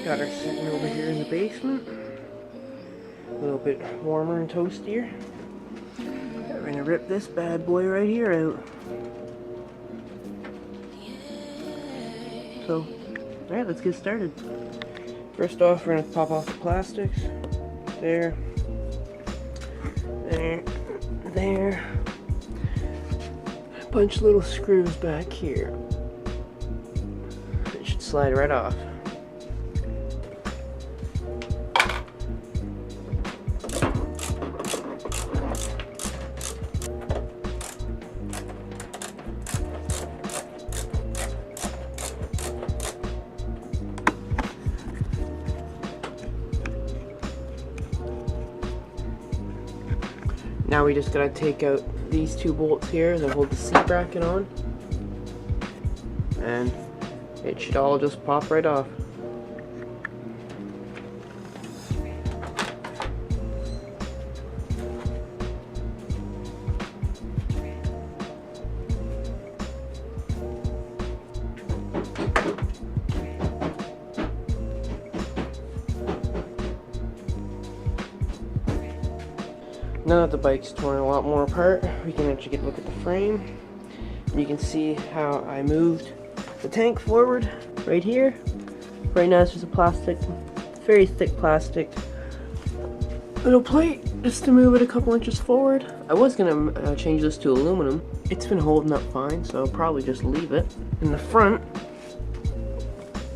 Got her sitting over here in the basement. A little bit warmer and toastier. We're gonna rip this bad boy right here out. So, alright, let's get started. First off, we're gonna pop off the plastics. There. There. There. A bunch of little screws back here. It should slide right off. Now we just gotta take out these two bolts here that hold the seat bracket on, and it should all just pop right off. Now that the bike's torn a lot more apart, we can actually get a look at the frame. And you can see how I moved the tank forward right here. Right now it's just a plastic, very thick plastic little plate just to move it a couple inches forward. I was gonna change this to aluminum. It's been holding up fine, so I'll probably just leave it. In the front,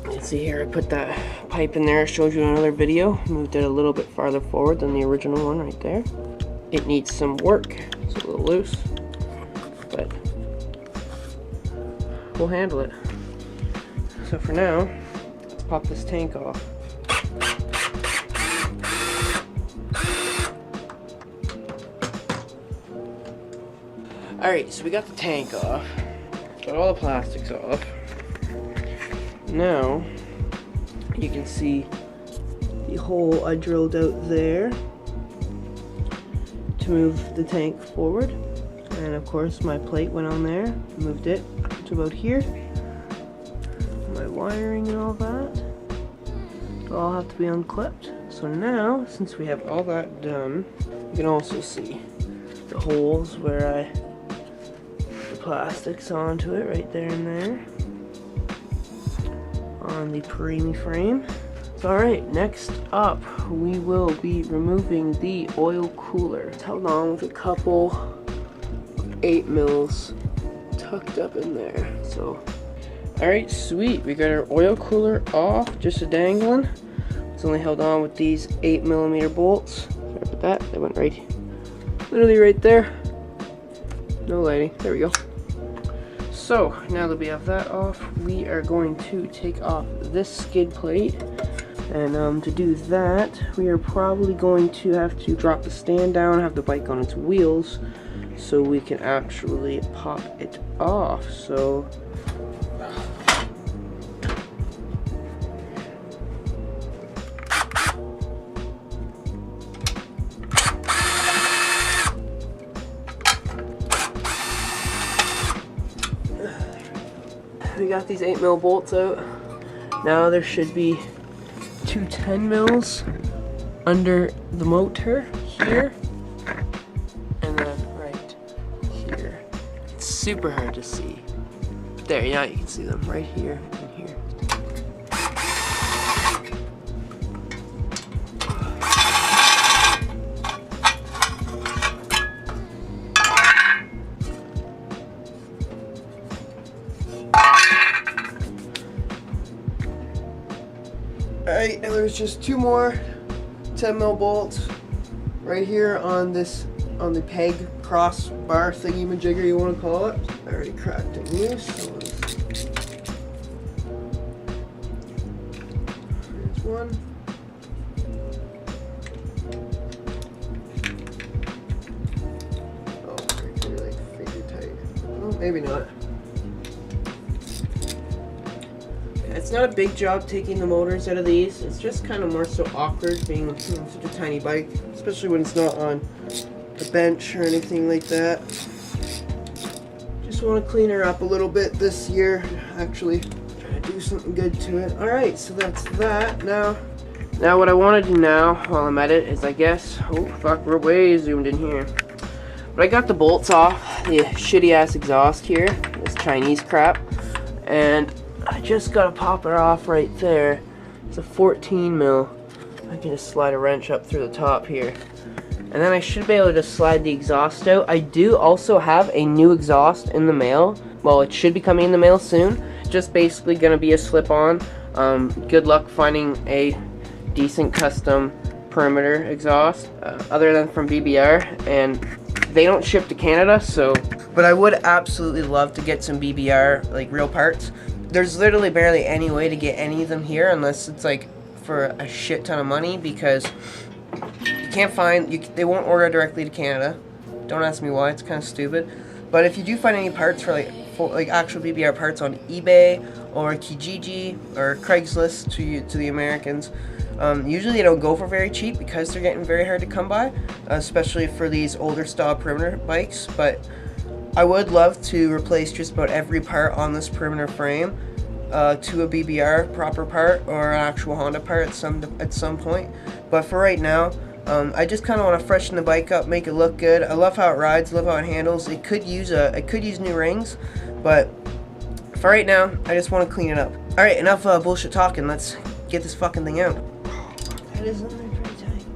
you can see here I put that pipe in there. I showed you in another video. Moved it a little bit farther forward than the original one right there. It needs some work. It's a little loose, but we'll handle it. So for now, let's pop this tank off. Alright, so we got the tank off. Got all the plastics off. Now, you can see the hole I drilled out there to move the tank forward, and of course my plate went on there, moved it to about here. My wiring and all that all have to be unclipped. So now, since we have all that done, you can also see the holes where I put the plastics onto it right there and there on the Perimeter frame. Alright, next up we will be removing the oil cooler. It's held on with a couple of 8 mils tucked up in there. So, alright, sweet. We got our oil cooler off, just a dangling. It's only held on with these 8mm bolts. Sorry about that, they went right, literally right there. No lighting, there we go. So, now that we have that off, we are going to take off this skid plate. And to do that, we are probably going to have to drop the stand down, have the bike on its wheels, so we can actually pop it off. So we got these 8mm bolts out. Now there should be two 10 mils under the motor here, and then right here. It's super hard to see. There, yeah, you can see them right here and here. Alright, and there's just two more 10mm bolts right here on this, on the peg crossbar thingy-majigger you want to call it. I already cracked it loose. So here's one. Oh, they're like finger tight. Well, maybe not. It's not a big job taking the motors out of these. It's just kind of more so awkward being such a tiny bike, especially when it's not on a bench or anything like that. Just want to clean her up a little bit this year. Actually, try to do do something good to it. Alright, so that's that. Now what I want to do now while I'm at it is, I guess, oh fuck, we're way zoomed in here. But I got the bolts off the shitty ass exhaust here, this Chinese crap, and I just gotta pop it off right there. It's a 14 mil. I can just slide a wrench up through the top here. And then I should be able to just slide the exhaust out. I do also have a new exhaust in the mail. Well, it should be coming in the mail soon. It's just basically gonna be a slip-on. Good luck finding a decent custom perimeter exhaust other than from BBR, and they don't ship to Canada, so but I would absolutely love to get some BBR, like real parts. There's literally barely any way to get any of them here unless it's like for a shit ton of money, because you can't find, they won't order directly to Canada. Don't ask me why, it's kind of stupid. But if you do find any parts for like actual BBR parts on eBay or Kijiji or Craigslist to the Americans, usually they don't go for very cheap because they're getting very hard to come by, especially for these older style perimeter bikes. But I would love to replace just about every part on this perimeter frame to a BBR proper part or an actual Honda part at some point. But for right now, I just kind of want to freshen the bike up, make it look good. I love how it rides, love how it handles. It could use new rings, but for right now, I just want to clean it up. All right, enough bullshit talking. Let's get this fucking thing out. That is on there pretty tight.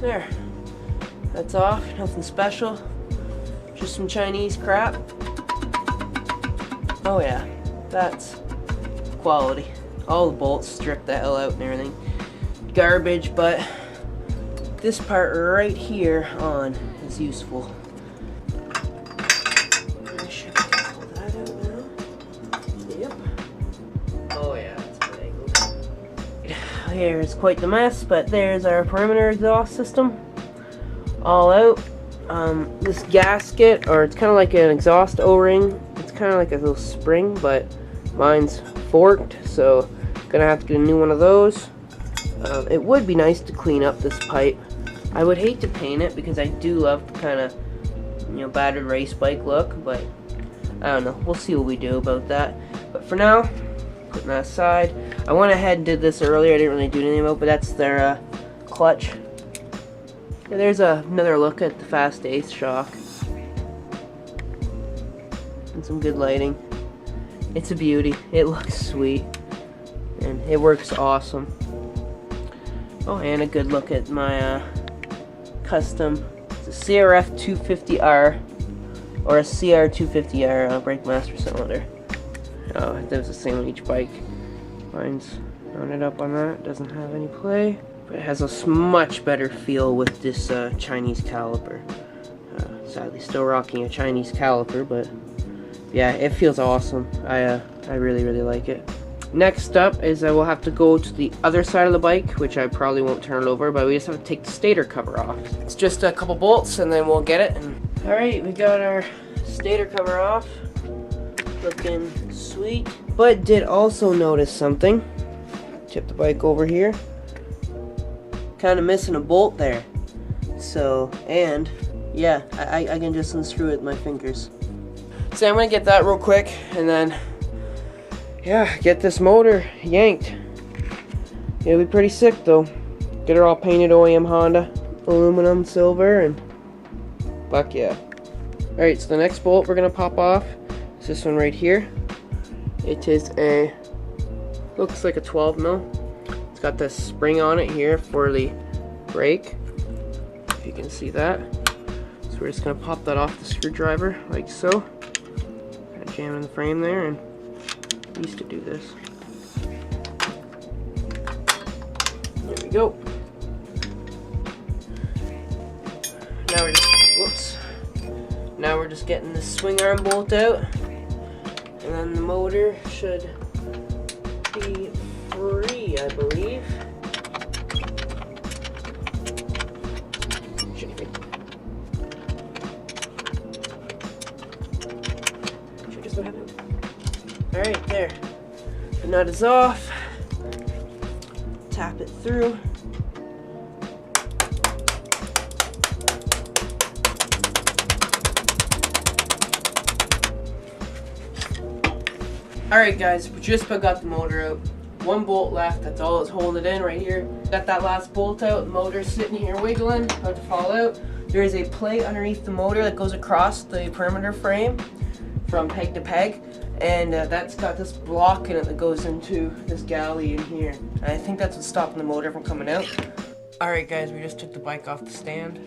There. That's off. Nothing special. Just some Chinese crap. Oh yeah, that's quality. All the bolts stripped the hell out and everything. Garbage, but this part right here on is useful. I should pull that out now. Yep. Oh yeah, that's big. Here's quite the mess, but there's our perimeter exhaust system. All out. This gasket, or it's kind of like an exhaust O-ring. It's kind of like a little spring, but mine's forked, so gonna have to get a new one of those. It would be nice to clean up this pipe. I would hate to paint it because I do love the kind of, you know, battered race bike look, but I don't know. We'll see what we do about that. But for now, putting that aside, I went ahead and did this earlier. I didn't really do anything about it, but that's their clutch. Yeah, there's another look at the Fast Ace shock. And some good lighting. It's a beauty. It looks sweet. And it works awesome. Oh, and a good look at my custom, it's a CRF110R or a CR250R brake master cylinder. That was the same on each bike. Mine's mounted up on that. Doesn't have any play, but it has a much better feel with this Chinese caliper. Sadly, still rocking a Chinese caliper, but yeah, it feels awesome. I really like it. Next up is I will have to go to the other side of the bike, which I probably won't turn it over, but we just have to take the stator cover off. It's just a couple bolts and then we'll get it. Alright, we got our stator cover off. Looking sweet. But did also notice something. Tip the bike over here. Kind of missing a bolt there. So, and yeah, I can just unscrew it with my fingers. So I'm going to get that real quick and then yeah, get this motor yanked. It'll be pretty sick though. Get her all painted OEM Honda, aluminum, silver, and fuck yeah. Alright, so the next bolt we're gonna pop off is this one right here. It is looks like a 12 mil. It's got this spring on it here for the brake, if you can see that. So we're just gonna pop that off the screwdriver like so. Kind of jam in the frame there, and I used to do this. There we go. Now we're just, now we're just getting this swing arm bolt out, and then the motor should be free, I believe. Should just what happened. Alright, there. The nut is off. Tap it through. Alright guys, we just about got the motor out. One bolt left, that's all that's holding it in right here. Got that last bolt out, the motor's sitting here wiggling, about to fall out. There is a plate underneath the motor that goes across the perimeter frame from peg to peg. And that's got this block in it that goes into this galley in here. And I think that's what's stopping the motor from coming out. Alright guys, we just took the bike off the stand.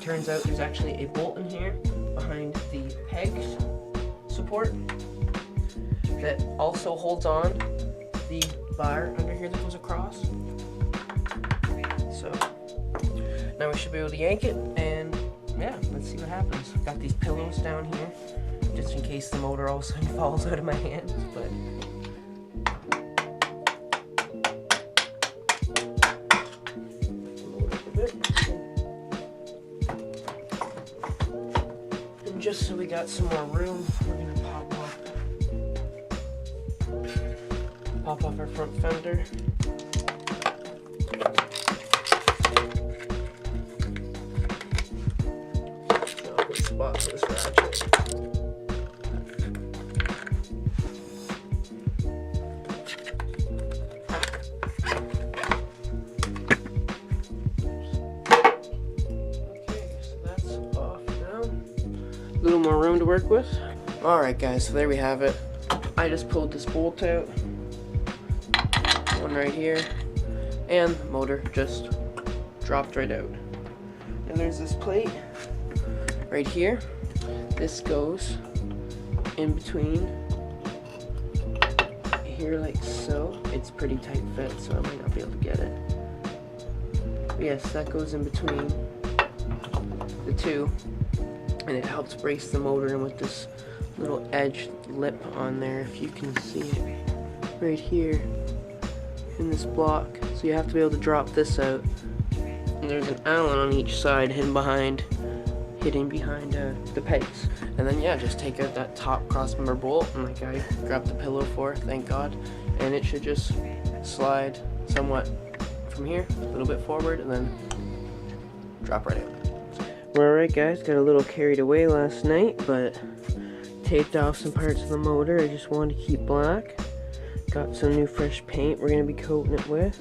Turns out there's actually a bolt in here behind the pegs support that also holds on the bar under here that goes across. So now we should be able to yank it, and yeah, let's see what happens. Got these pillows down here just in case the motor all of a sudden falls out of my hands, but and just so we got some more room, we're gonna pop off our front fender. Good spot for this ratchet. Okay, so that's off now. A little more room to work with. Alright guys, so there we have it. I just pulled this bolt out. One right here, and the motor just dropped right out. And there's this plate right here. This goes in between here like so. It's pretty tight fit, so I might not be able to get it. But yes, that goes in between the two, and it helps brace the motor in with this little edge lip on there, if you can see it right here in this block. So you have to be able to drop this out, and there's an Allen on each side hidden behind the pegs. And then yeah, just take out that top crossmember bolt, and like I grabbed the pillow for, thank God, and it should just slide somewhat from here a little bit forward and then drop right out. Well, alright guys, got a little carried away last night, but taped off some parts of the motor I just wanted to keep black. Got some new fresh paint we're going to be coating it with.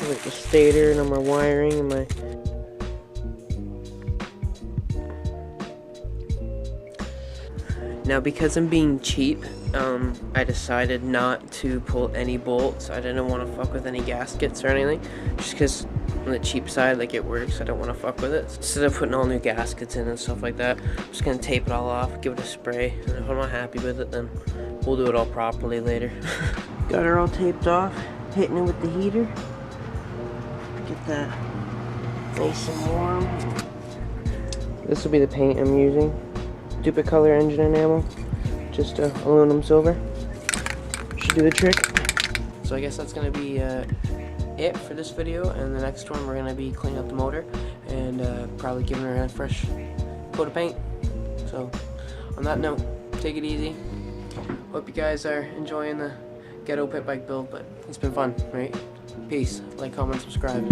Like the stator and all my wiring and my... Now because I'm being cheap, I decided not to pull any bolts. I didn't want to fuck with any gaskets or anything. Just because on the cheap side, like, it works, I don't want to fuck with it. Instead of putting all new gaskets in and stuff like that, I'm just going to tape it all off, give it a spray, and if I'm not happy with it, then we'll do it all properly later. Got her all taped off, hitting it with the heater. Get that nice and warm. This will be the paint I'm using. Duplicate color engine enamel, just aluminum silver. Should do the trick. So I guess that's gonna be it for this video, and the next one we're gonna be cleaning up the motor and probably giving her a fresh coat of paint. So on that note, take it easy. Hope you guys are enjoying the ghetto pit bike build, but it's been fun, right? Peace. Like, comment, subscribe.